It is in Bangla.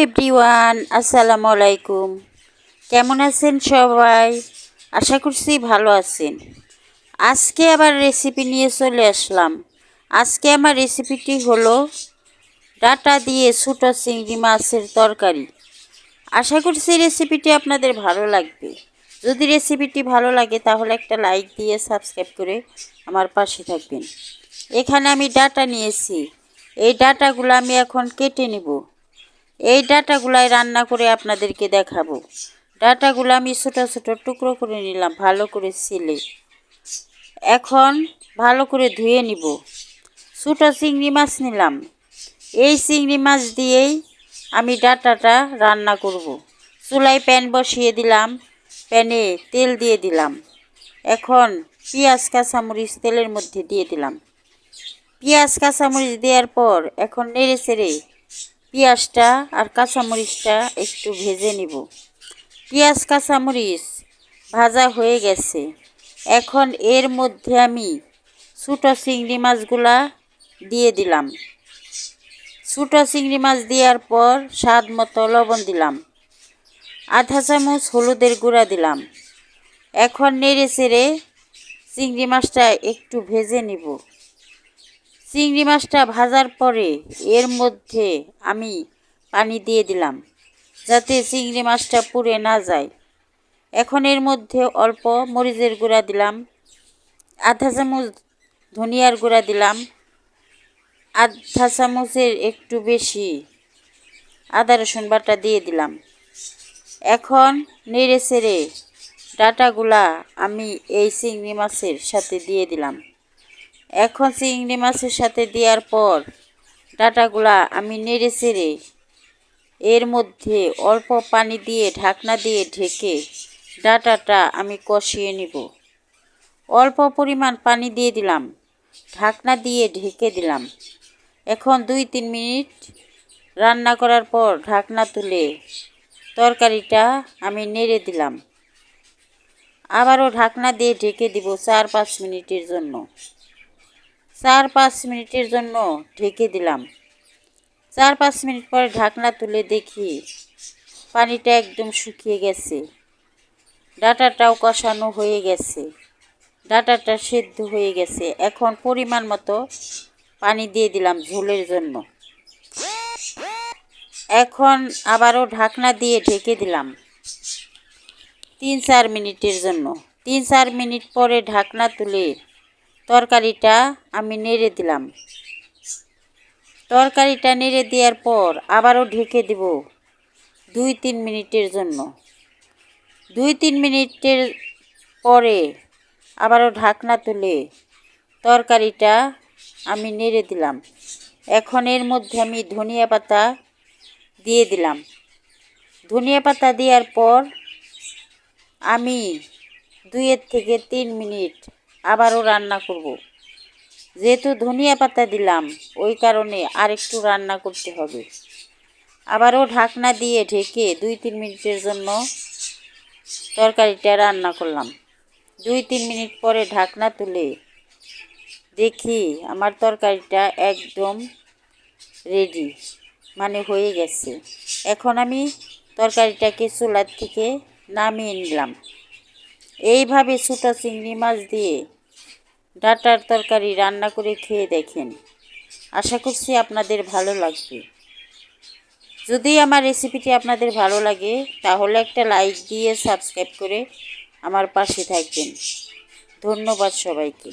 এভরিওয়ান, আসসালামু আলাইকুম। কেমন আছেন সবাই? আশা করছি ভালো আছেন। আজকে আবার রেসিপি নিয়ে চলে আসলাম। আজকে আমার রেসিপিটি হলো ডাটা দিয়ে ছোটো চিংড়ি মাছের তরকারি। আশা করছি রেসিপিটি আপনাদের ভালো লাগবে। যদি রেসিপিটি ভালো লাগে তাহলে একটা লাইক দিয়ে সাবস্ক্রাইব করে আমার পাশে থাকবেন। এখানে আমি ডাটা নিয়েছি। এই ডাটাগুলো আমি এখন কেটে নেব। এই ডাটাগুলাই রান্না করে আপনাদেরকে দেখাবো। ডাটাগুলো আমি ছোটো ছোটো টুকরো করে নিলাম, ভালো করে ছিলে। এখন ভালো করে ধুয়ে নিব। ছোটো চিংড়ি মাছ নিলাম। এই চিংড়ি মাছ দিয়েই আমি ডাটাটা রান্না করব। চুলায় প্যান বসিয়ে দিলাম, প্যানে তেল দিয়ে দিলাম। এখন পেঁয়াজ কাঁচামরিচ তেলের মধ্যে দিয়ে দিলাম। পেঁয়াজ কাঁচামরিচ দেওয়ার পর এখন নেড়ে চেড়ে পেঁয়াজটা আর কাঁচামরিচটা একটু ভেজে নিব। পেঁয়াজ কাঁচামরিচ ভাজা হয়ে গেছে। এখন এর মধ্যে আমি ছোটো চিংড়ি মাছগুলা দিয়ে দিলাম। ছোটো চিংড়ি মাছ দেওয়ার পর স্বাদ মতো লবণ দিলাম, আধা চামচ হলুদের গুঁড়া দিলাম। এখন নেড়ে চেড়ে চিংড়ি মাছটা একটু ভেজে নিব। চিংড়ি মাছটা ভাজার পরে এর মধ্যে আমি পানি দিয়ে দিলাম, যাতে চিংড়ি মাছটা পুড়ে না যায়। এখন এর মধ্যে অল্প মরিচের গুঁড়া দিলাম, আধা চামচ ধনিয়ার গুঁড়া দিলাম, আধা চামচের একটু বেশি আদা রসুন বাটা দিয়ে দিলাম। এখন নেড়ে চেড়ে ডাটাগুলা আমি এই চিংড়ি মাছের সাথে দিয়ে দিলাম। এখন চিংড়ি মাছের সাথে দেওয়ার পর ডাটাগুলা আমি নেড়ে চেড়ে এর মধ্যে অল্প পানি দিয়ে ঢাকনা দিয়ে ঢেকে ডাটাটা আমি কষিয়ে নিব। অল্প পরিমাণ পানি দিয়ে দিলাম, ঢাকনা দিয়ে ঢেকে দিলাম। এখন 2-3 মিনিট রান্না করার পর ঢাকনা তুলে তরকারিটা আমি নেড়ে দিলাম। আবারও ঢাকনা দিয়ে ঢেকে দিব 4-5 মিনিটের জন্য। 4-5 মিনিটের জন্য ঢেকে দিলাম। 4-5 মিনিট পরে ঢাকনা তুলে দেখি পানিটা একদম শুকিয়ে গেছে, ডাটাটাও কষানো হয়ে গেছে, ডাটাটা সেদ্ধ হয়ে গেছে। এখন পরিমাণ মতো পানি দিয়ে দিলাম ঝোলের জন্য। এখন আবারও ঢাকনা দিয়ে ঢেকে দিলাম 3-4 মিনিটের জন্য। 3-4 মিনিট পরে ঢাকনা তুলে তরকারিটা আমি নেড়ে দিলাম। তরকারিটা নেড়ে দেওয়ার পর আবারও ঢেকে দেব 2-3 মিনিটের জন্য। 2-3 মিনিটের পরে আবারও ঢাকনা তুলে তরকারিটা আমি নেড়ে দিলাম। এখন এর মধ্যে আমি ধনিয়া পাতা দিয়ে দিলাম। ধনিয়া পাতা দেওয়ার পর আমি 2-3 মিনিট আবারও রান্না করব। যেহেতু ধনিয়া পাতা দিলাম ওই কারণে আরেকটু রান্না করতে হবে। আবারও ঢাকনা দিয়ে ঢেকে 2-3 মিনিটের জন্য তরকারিটা রান্না করলাম। 2-3 মিনিট পরে ঢাকনা তুলে দেখি আমার তরকারিটা একদম রেডি, মানে হয়ে গেছে। এখন আমি তরকারিটাকে চুলার থেকে নামিয়ে নিলাম। এইভাবে ছোটো চিংড়ি মাছ দিয়ে ডাটার তরকারি রান্না করে খেয়ে দেখেন। আশা করছি আপনাদের ভালো লাগবে। যদি আমার রেসিপিটি আপনাদের ভালো লাগে তাহলে একটা লাইক দিয়ে সাবস্ক্রাইব করে আমার পাশে থাকবেন। ধন্যবাদ সবাইকে।